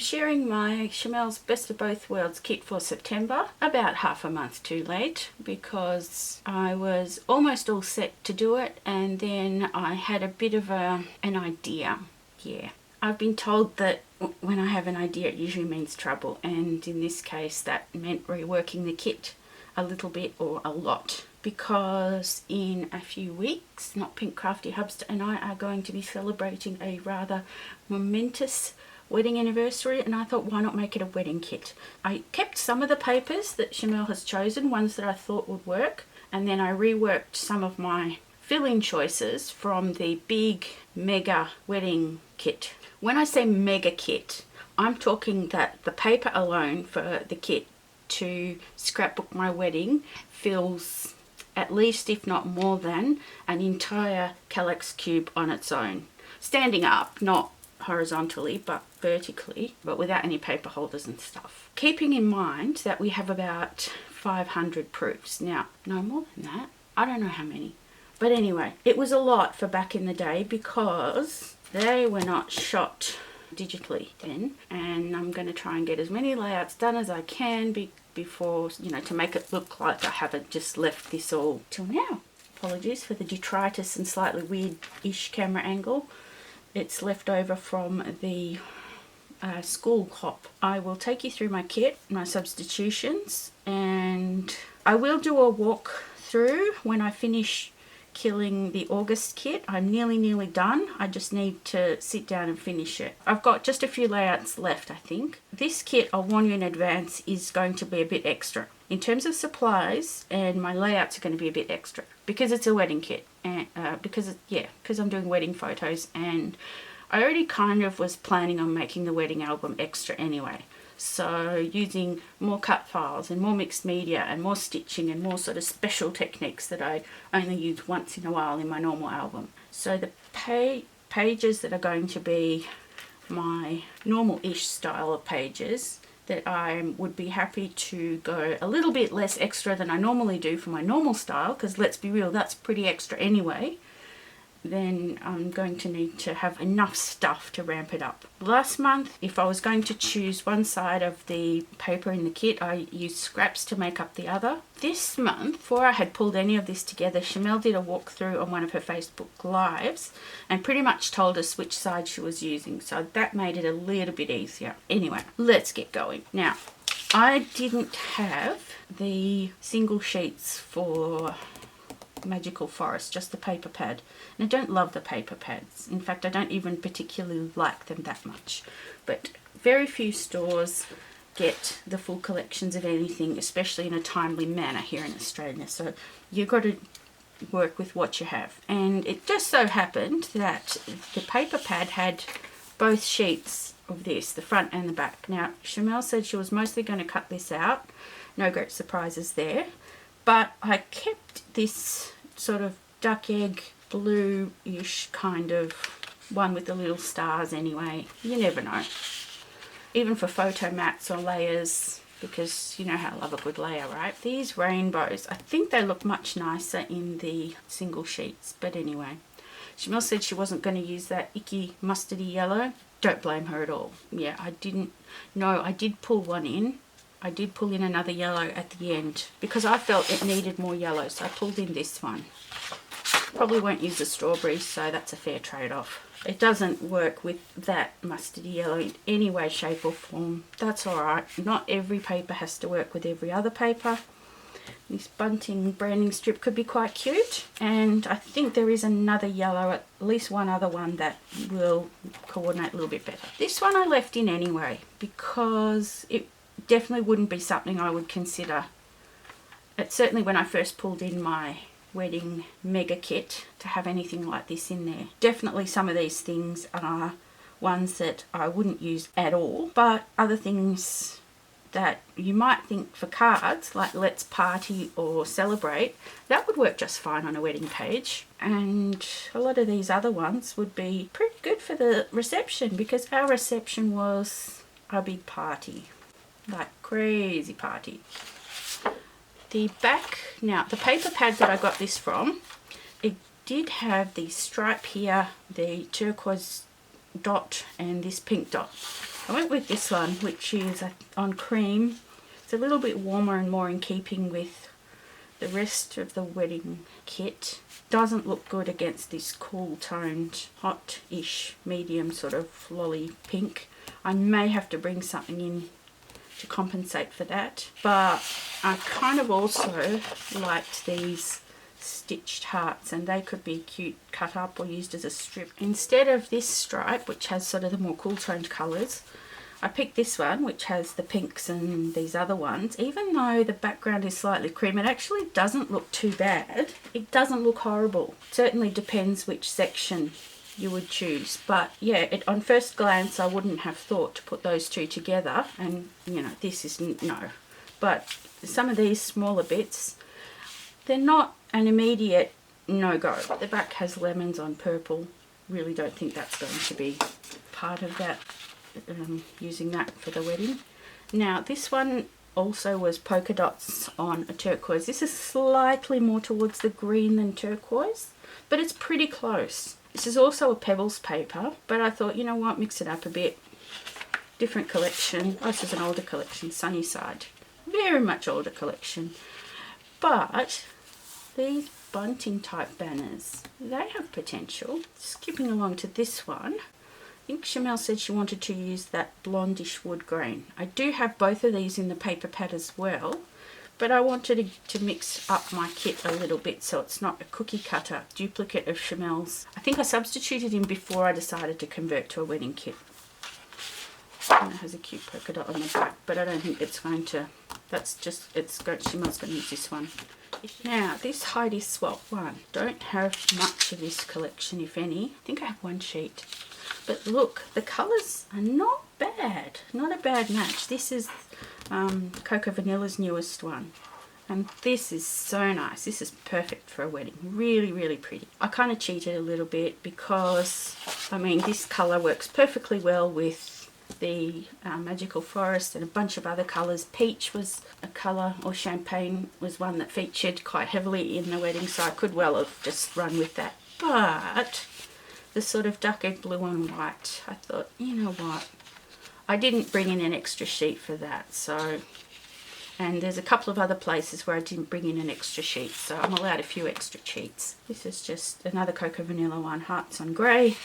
sharing my Shimelle's Best of Both Worlds kit for September, about half a month too late because I was almost all set to do it and then I had a bit of an idea. Yeah, I've been told that when I have an idea it usually means trouble, and in this case that meant reworking the kit a little bit or a lot, because in a few weeks, Not Pink Crafty Hubster and I are going to be celebrating a rather momentous wedding anniversary, and I thought, why not make it a wedding kit? I kept some of the papers that Shimelle has chosen, ones that I thought would work, and then I reworked some of my fill-in choices from the big mega wedding kit. When I say mega kit, I'm talking that the paper alone for the kit to scrapbook my wedding fills at least, if not more than, an entire Kallax cube on its own. Standing up, not horizontally but vertically, but without any paper holders and stuff. Keeping in mind that we have about 500 proofs. Now, no more than that. I don't know how many. But anyway, it was a lot for back in the day because they were not shot digitally then, and I'm going to try and get as many layouts done as I can before, you know, to make it look like I haven't just left this all till now. Apologies for the detritus and slightly weird-ish camera angle. It's left over from the school hop. I will take you through my kit, my substitutions, and I will do a walk through when I finish killing the August kit. I'm nearly done. I just need to sit down and finish it. I've got just a few layouts left, I think. This kit, I'll warn you in advance, is going to be a bit extra. In terms of supplies, and my layouts are going to be a bit extra because it's a wedding kit, and because I'm doing wedding photos, and I already kind of was planning on making the wedding album extra anyway. So using more cut files and more mixed media and more stitching and more sort of special techniques that I only use once in a while in my normal album. So the pages that are going to be my normal-ish style of pages, that I would be happy to go a little bit less extra than I normally do for my normal style, because let's be real, that's pretty extra anyway, then I'm going to need to have enough stuff to ramp it up. Last month, if I was going to choose one side of the paper in the kit, I used scraps to make up the other. This month, before I had pulled any of this together, Shimelle did a walkthrough on one of her Facebook Lives and pretty much told us which side she was using, so that made it a little bit easier. Anyway, let's get going. Now, I didn't have the single sheets for Magical Forest, just the paper pad, and I don't love the paper pads. In fact, I don't even particularly like them that much, but very few stores get the full collections of anything, especially in a timely manner here in Australia, so you've got to work with what you have. And it just so happened that the paper pad had both sheets of this, the front and the back. Now, Shimelle said she was mostly going to cut this out, no great surprises there, but I kept this sort of duck egg blue-ish kind of one with the little stars anyway. You never know. Even for photo mats or layers, because you know how I love a good layer, right? These rainbows, I think they look much nicer in the single sheets, but anyway. Shimelle said she wasn't going to use that icky mustardy yellow. Don't blame her at all. Yeah, I did pull one in. I did pull in another yellow at the end because I felt it needed more yellow, so I pulled in this one. Probably won't use the strawberries, so that's a fair trade-off. It doesn't work with that mustardy yellow in any way, shape or form. That's alright. Not every paper has to work with every other paper. This bunting branding strip could be quite cute, and I think there is another yellow, at least one other one, that will coordinate a little bit better. This one I left in anyway because it definitely wouldn't be something I would consider. It's certainly when I first pulled in my wedding mega kit to have anything like this in there. Definitely some of these things are ones that I wouldn't use at all, but other things that you might think for cards, like let's party or celebrate, that would work just fine on a wedding page. And a lot of these other ones would be pretty good for the reception, because our reception was a big party. Like crazy party. The back, now the paper pad that I got this from, it did have the stripe here, the turquoise dot and this pink dot. I went with this one, which is on cream. It's a little bit warmer and more in keeping with the rest of the wedding kit. Doesn't look good against this cool toned, hot-ish, medium sort of lolly pink. I may have to bring something in to compensate for that. But I kind of also liked these stitched hearts, and they could be cute cut up or used as a strip. Instead of this stripe, which has sort of the more cool toned colours, I picked this one, which has the pinks and these other ones. Even though the background is slightly cream, it actually doesn't look too bad. It doesn't look horrible. It certainly depends which section you would choose. But yeah, on first glance, I wouldn't have thought to put those two together. And, you know, this isn't, no. But some of these smaller bits, they're not an immediate no-go. The back has lemons on purple. Really don't think that's going to be part of that. Using that for the wedding. Now this one also was polka dots on a turquoise. This is slightly more towards the green than turquoise, but it's pretty close. This is also a pebbles paper, but I thought, you know what, mix it up a bit. Different collection. Oh, this is an older collection, Sunnyside. Very much older collection. But these bunting type banners, they have potential. Skipping along to this one. I think Shimelle said she wanted to use that blondish wood grain. I do have both of these in the paper pad as well, but I wanted to mix up my kit a little bit so it's not a cookie cutter duplicate of Shimelle's. I think I substituted him before I decided to convert to a wedding kit. And it has a cute polka dot on the back, but I don't think it's going to, Shimelle's going to use this one. Now, this Heidi Swap one, don't have much of this collection, if any. I think I have one sheet. But look, the colours are not bad. Not a bad match. This is Cocoa Vanilla's newest one. And this is so nice. This is perfect for a wedding. Really, really pretty. I kind of cheated a little bit because, I mean, this colour works perfectly well with the Magical Forest and a bunch of other colours. Peach was a colour, or champagne was one that featured quite heavily in the wedding, so I could well have just run with that. But the sort of duck egg blue and white, I thought, you know what, I didn't bring in an extra sheet for that, so, and there's a couple of other places where I didn't bring in an extra sheet, so I'm allowed a few extra sheets. This is just another Cocoa Vanilla one, hearts on grey.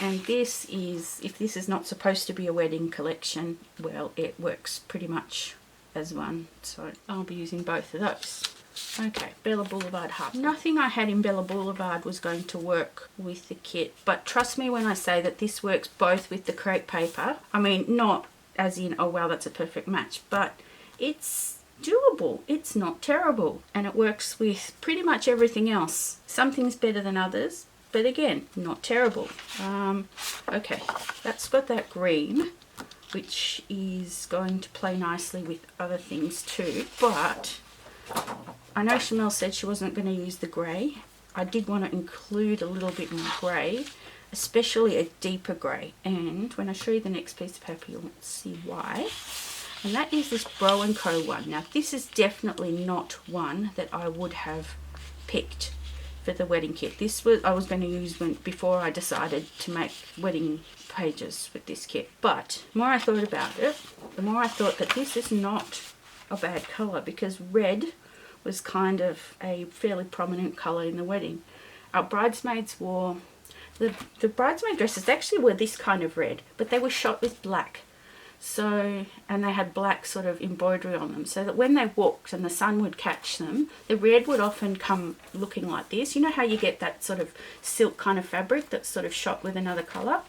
And this is, if this is not supposed to be a wedding collection, well, it works pretty much as one, so I'll be using both of those. Okay, Bella Boulevard Hub. Nothing I had in Bella Boulevard was going to work with the kit, but trust me when I say that this works both with the crepe paper. I mean, not as in, oh wow, that's a perfect match, but it's doable. It's not terrible, and it works with pretty much everything else. Some things better than others, but again, not terrible. Okay, that's got that green, which is going to play nicely with other things too, but I know Shimelle said she wasn't going to use the grey. I did want to include a little bit more grey, especially a deeper grey. And when I show you the next piece of paper, you'll see why. And that is this Bro & Co one. Now, this is definitely not one that I would have picked for the wedding kit. This was, I was going to use before I decided to make wedding pages with this kit. But the more I thought about it, the more I thought that this is not a bad colour, because red was kind of a fairly prominent colour in the wedding. Our bridesmaids wore, the bridesmaid dresses actually were this kind of red, but they were shot with black. So, and they had black sort of embroidery on them, so that when they walked and the sun would catch them, the red would often come looking like this. You know how you get that sort of silk kind of fabric that's sort of shot with another colour?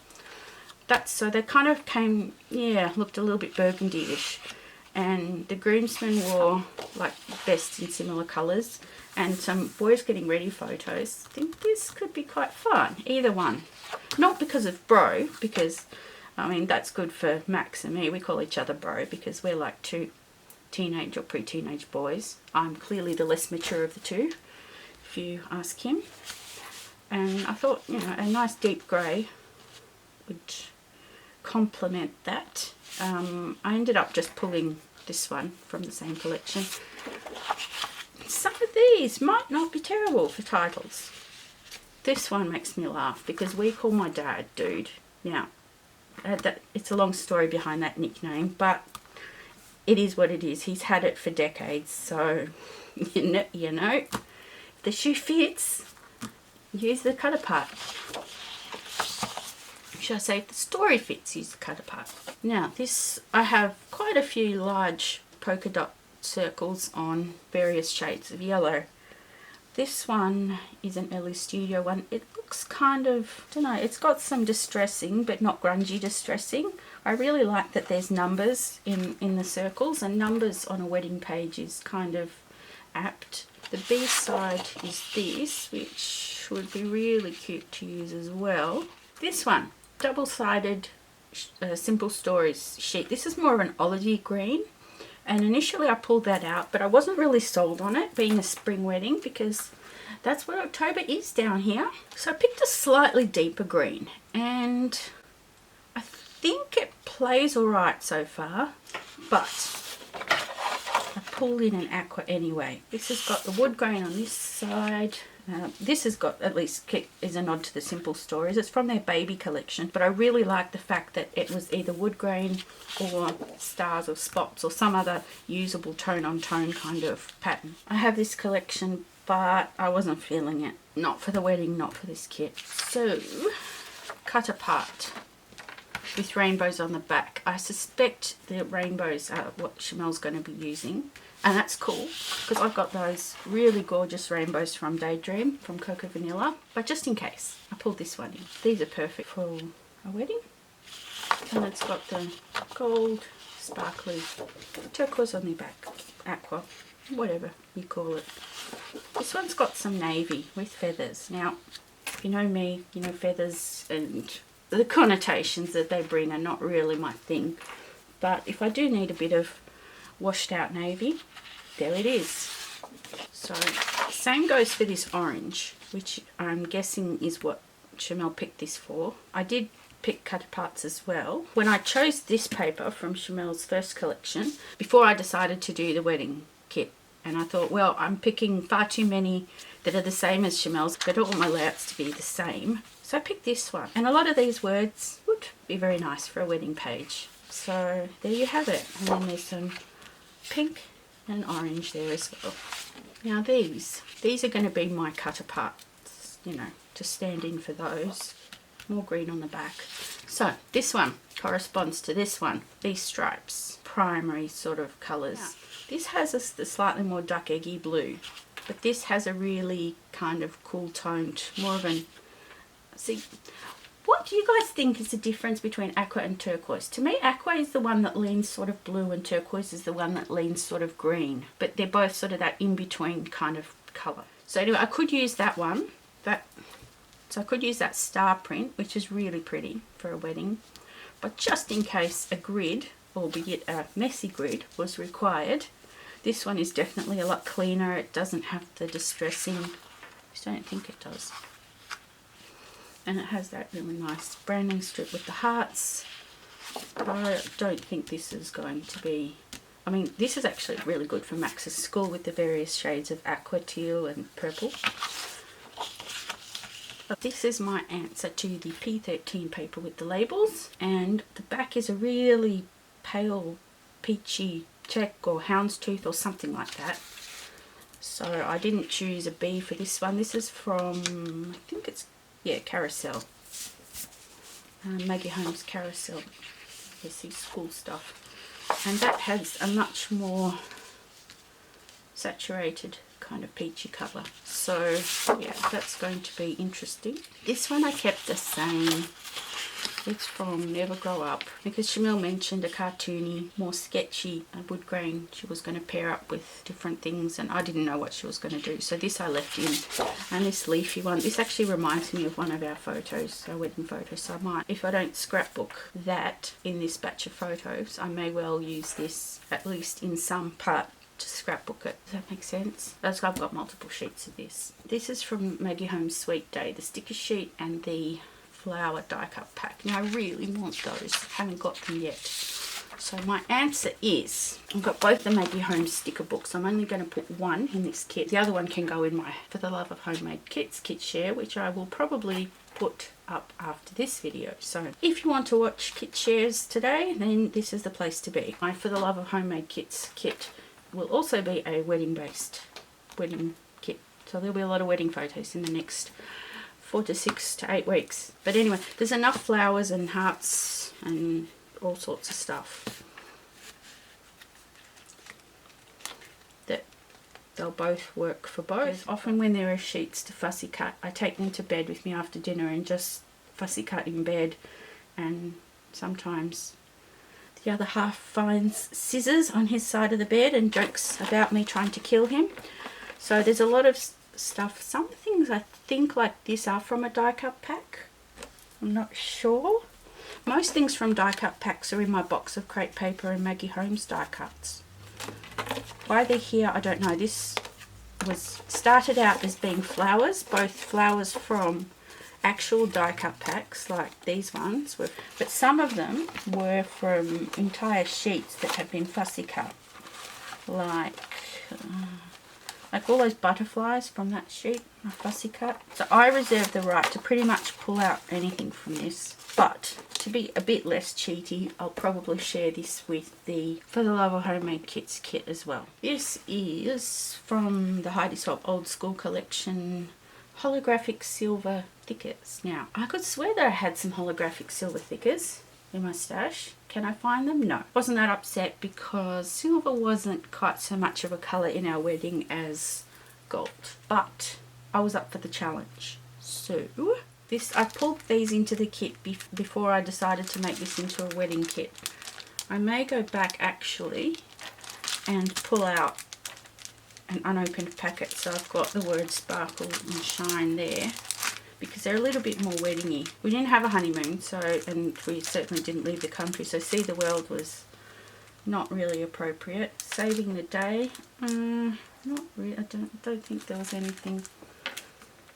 That's, so they kind of came, yeah, looked a little bit burgundy-ish. And the groomsmen wore like vests in similar colours, and some boys getting ready photos. I think this could be quite fun, either one. Not because of bro, because I mean that's good for Max and me. We call each other bro because we're like two teenage or pre-teenage boys. I'm clearly the less mature of the two, if you ask him. And I thought, you know, a nice deep grey would complement that. I ended up just pulling this one from the same collection. Some of these might not be terrible for titles. This one makes me laugh because we call my dad Dude. Now, it's a long story behind that nickname, but it is what it is. He's had it for decades, so you know, if the shoe fits, use the cut apart. Should I say if the story fits, use the cut apart. Now this, I have quite a few large polka dot circles on various shades of yellow. This one is an Ellie Studio one. It looks kind of, I don't know, it's got some distressing but not grungy distressing. I really like that there's numbers in the circles, and numbers on a wedding page is kind of apt. The B side is this, which would be really cute to use as well. This one, double-sided Simple Stories sheet. This is more of an olivey green, and initially I pulled that out, but I wasn't really sold on it being a spring wedding because that's what October is down here. So I picked a slightly deeper green, and I think it plays alright so far, but I pulled in an aqua anyway. This has got the wood grain on this side. This has got, at least is a nod to the Simple Stories. It's from their baby collection, but I really like the fact that it was either wood grain or stars or spots or some other usable tone on tone kind of pattern. I have this collection, but I wasn't feeling it. Not for the wedding, not for this kit. So, cut apart with rainbows on the back. I suspect the rainbows are what Shimelle's going to be using. And that's cool because I've got those really gorgeous rainbows from Daydream from Cocoa Vanilla. But just in case, I pulled this one in. These are perfect for a wedding. And it's got the gold, sparkly, turquoise on the back, aqua, whatever you call it. This one's got some navy with feathers. Now, if you know me, you know feathers and the connotations that they bring are not really my thing. But if I do need a bit of washed out navy, there it is. So same goes for this orange, which I'm guessing is what Shimelle picked this for. I did pick cut aparts as well. When I chose this paper from Shimelle's first collection, before I decided to do the wedding kit, and I thought, well, I'm picking far too many that are the same as Shimelle's, but I don't want my layouts to be the same. So I picked this one, and a lot of these words would be very nice for a wedding page. So there you have it. And then there's some pink and orange there as well. Now these are going to be my cut aparts, you know, to stand in for those. More green on the back. So this one corresponds to this one. These stripes, primary sort of colours. Yeah. This has a slightly more duck eggy blue, but this has a really kind of cool toned, more of an, see, what do you guys think is the difference between aqua and turquoise? To me, aqua is the one that leans sort of blue and turquoise is the one that leans sort of green. But they're both sort of that in-between kind of colour. So anyway, I could use that one. So I could use that star print, which is really pretty for a wedding. But just in case a grid, albeit a messy grid, was required, this one is definitely a lot cleaner. It doesn't have the distressing. I just don't think it does. And it has that really nice branding strip with the hearts. But I don't think this is going to be, I mean, this is actually really good for Max's school with the various shades of aqua, teal and purple. But this is my answer to the P13 paper with the labels. And the back is a really pale peachy check or houndstooth or something like that. So I didn't choose a B for this one. This is from, I think it's, yeah, Carousel. Maggie Holmes Carousel. This is school stuff. And that has a much more saturated kind of peachy colour. So yeah, that's going to be interesting. This one I kept the same. It's from Never Grow Up because Shimelle mentioned a cartoony, more sketchy wood grain she was going to pair up with different things, and I didn't know what she was going to do, so this I left in. And this leafy one, this actually reminds me of one of our photos, our wedding photos, so I might, if I don't scrapbook that in this batch of photos, I may well use this at least in some part to scrapbook it. Does that make sense? I've got multiple sheets of this. This is from Maggie Holmes Sweet Day, the sticker sheet and the flower die cut pack. Now I really want those, haven't got them yet. So my answer is, I've got both the Maggie Holmes sticker books. I'm only going to put one in this kit. The other one can go in my For the Love of Homemade Kits kit share, which I will probably put up after this video. So if you want to watch kit shares today, then this is the place to be. My For the Love of Homemade Kits kit will also be a wedding-based wedding kit. So there'll be a lot of wedding photos in the next 4 to 6 to 8 weeks. But anyway, there's enough flowers and hearts and all sorts of stuff that they'll both work for both. Often when there are sheets to fussy cut, I take them to bed with me after dinner and just fussy cut in bed, and sometimes the other half finds scissors on his side of the bed and jokes about me trying to kill him. So there's a lot of stuff. Some things I think like this are from a die cut pack. I'm not sure. Most things from die cut packs are in my box of crepe paper and Maggie Holmes die cuts. Why they're here, I don't know. This was started out as being flowers, both flowers from actual die cut packs like these ones, but some of them were from entire sheets that have been fussy cut, like all those butterflies from that sheet are fussy cut. So I reserve the right to pretty much pull out anything from this, but to be a bit less cheaty, I'll probably share this with the For the Love of Homemade Kits kit as well. This is from the Heidi Swapp Old School Collection holographic silver thickers. Now, I could swear that I had some holographic silver thickers in my stash. Can I find them? No. Wasn't that upset because silver wasn't quite so much of a colour in our wedding as gold. But I was up for the challenge. So, I pulled these into the kit before I decided to make this into a wedding kit. I may go back actually and pull out an unopened packet, so I've got the word sparkle and shine there, because they're a little bit more weddingy. We didn't have a honeymoon, and we certainly didn't leave the country, so See the World was not really appropriate. Saving the Day, not really. I don't think there was anything.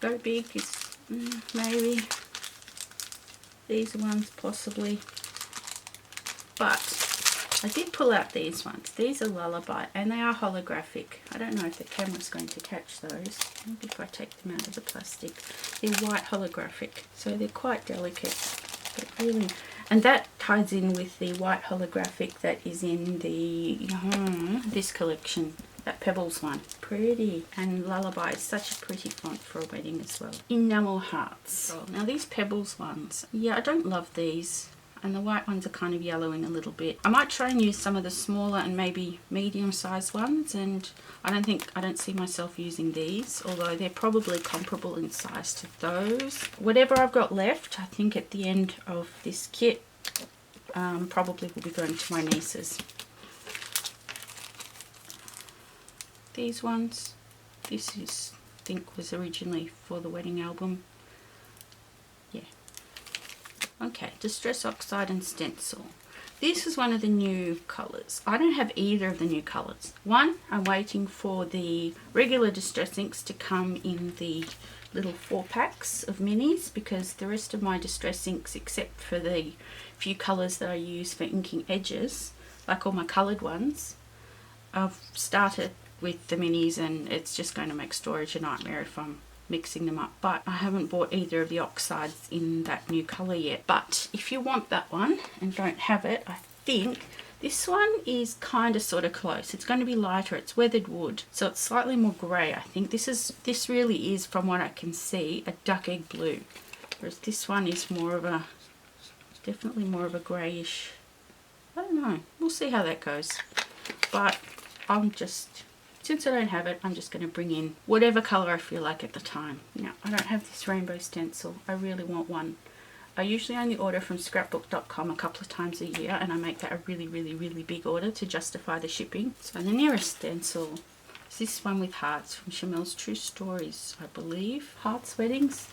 Go Big is maybe. These ones possibly, but I did pull out these ones. These are Lullaby, and they are holographic. I don't know if the camera's going to catch those. Maybe if I take them out of the plastic. They're white holographic, so they're quite delicate. But really, and that ties in with the white holographic that is in the this collection. That Pebbles one. Pretty. And Lullaby is such a pretty font for a wedding as well. Enamel Hearts. Now these Pebbles ones, yeah, I don't love these. And the white ones are kind of yellowing a little bit. I might try and use some of the smaller and maybe medium-sized ones, and I don't see myself using these, although they're probably comparable in size to those. Whatever I've got left, I think at the end of this kit, probably will be going to my nieces. These ones, this is, I think, was originally for the wedding album. Yeah. Okay, Distress Oxide and Stencil. This is one of the new colours. I don't have either of the new colours. One, I'm waiting for the regular Distress inks to come in the little 4-packs of minis, because the rest of my Distress inks, except for the few colours that I use for inking edges, like all my coloured ones, I've started with the minis, and it's just going to make storage a nightmare if I'm mixing them up. But I haven't bought either of the oxides in that new colour yet. But if you want that one and don't have it, I think this one is kind of sort of close. It's going to be lighter. It's weathered wood, so it's slightly more grey. I think this really is, from what I can see, a duck egg blue, whereas this one is more of a, definitely more of a greyish. I don't know, we'll see how that goes. But since I don't have it, I'm just going to bring in whatever colour I feel like at the time. Now, I don't have this rainbow stencil. I really want one. I usually only order from scrapbook.com a couple of times a year, and I make that a really, really, really big order to justify the shipping. So the nearest stencil is this one with hearts from Shimelle's True Stories, I believe. Hearts Weddings.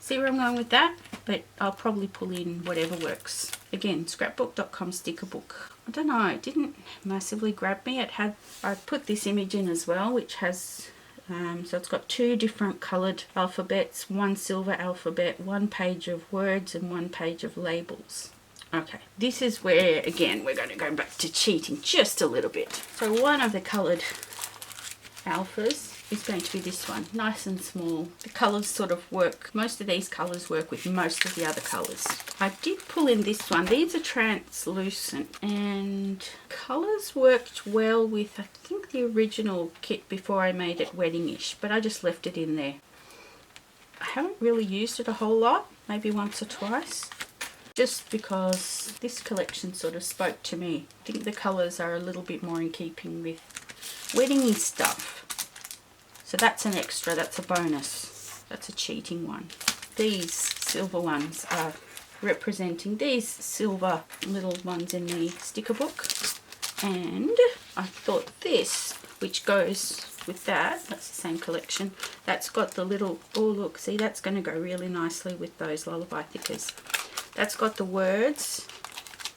See where I'm going with that? But I'll probably pull in whatever works. Again, scrapbook.com sticker book. I don't know, it didn't massively grab me. I put this image in as well, which has, so it's got 2 different coloured alphabets, 1 silver alphabet, 1 page of words and 1 page of labels. Okay, this is where, again, we're going to go back to cheating just a little bit. So one of the coloured alphas is going to be this one. Nice and small. The colours sort of work. Most of these colours work with most of the other colours. I did pull in this one. These are translucent and colours worked well with, I think, the original kit before I made it wedding-ish, but I just left it in there. I haven't really used it a whole lot, maybe once or twice, just because this collection sort of spoke to me. I think the colours are a little bit more in keeping with wedding-y stuff. So that's an extra, that's a bonus, that's a cheating one. These silver ones are representing these silver little ones in the sticker book. And I thought this, which goes with that, that's the same collection, that's got the little, oh look, see, that's going to go really nicely with those lullaby thickers. That's got the words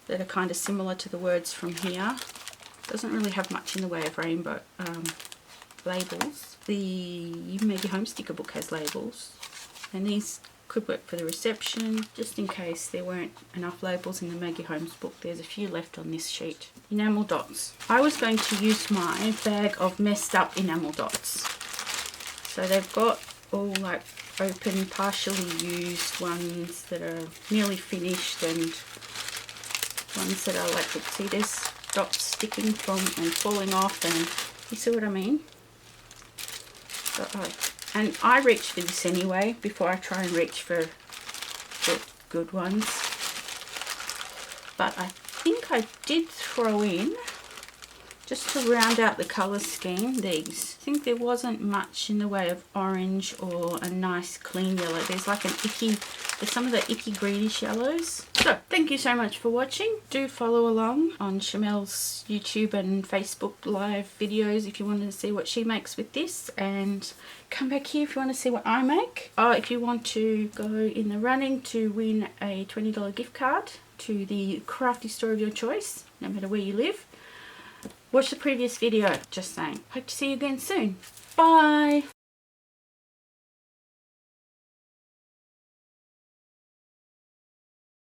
that are kind of similar to the words from here. Doesn't really have much in the way of rainbow labels. The Maggie Home sticker book has labels, and these could work for the reception, just in case there weren't enough labels in the Maggie Holmes book. There's a few left on this sheet. Enamel dots. I was going to use my bag of messed up enamel dots. So they've got all like open, partially used ones that are nearly finished, and ones that are like, see, there's dots sticking from and falling off, and you see what I mean? And I reach for this anyway before I try and reach for the good ones. But I think I did throw in, just to round out the colour scheme, these. I think there wasn't much in the way of orange or a nice clean yellow. There's like an icky, there's some of the icky greenish yellows. So thank you so much for watching. Do follow along on Shimelle's YouTube and Facebook live videos if you wanted to see what she makes with this, and come back here if you want to see what I make. If you want to go in the running to win a $20 gift card to the crafty store of your choice, no matter where you live, watch the previous video. Just saying. Hope to see you again soon. Bye.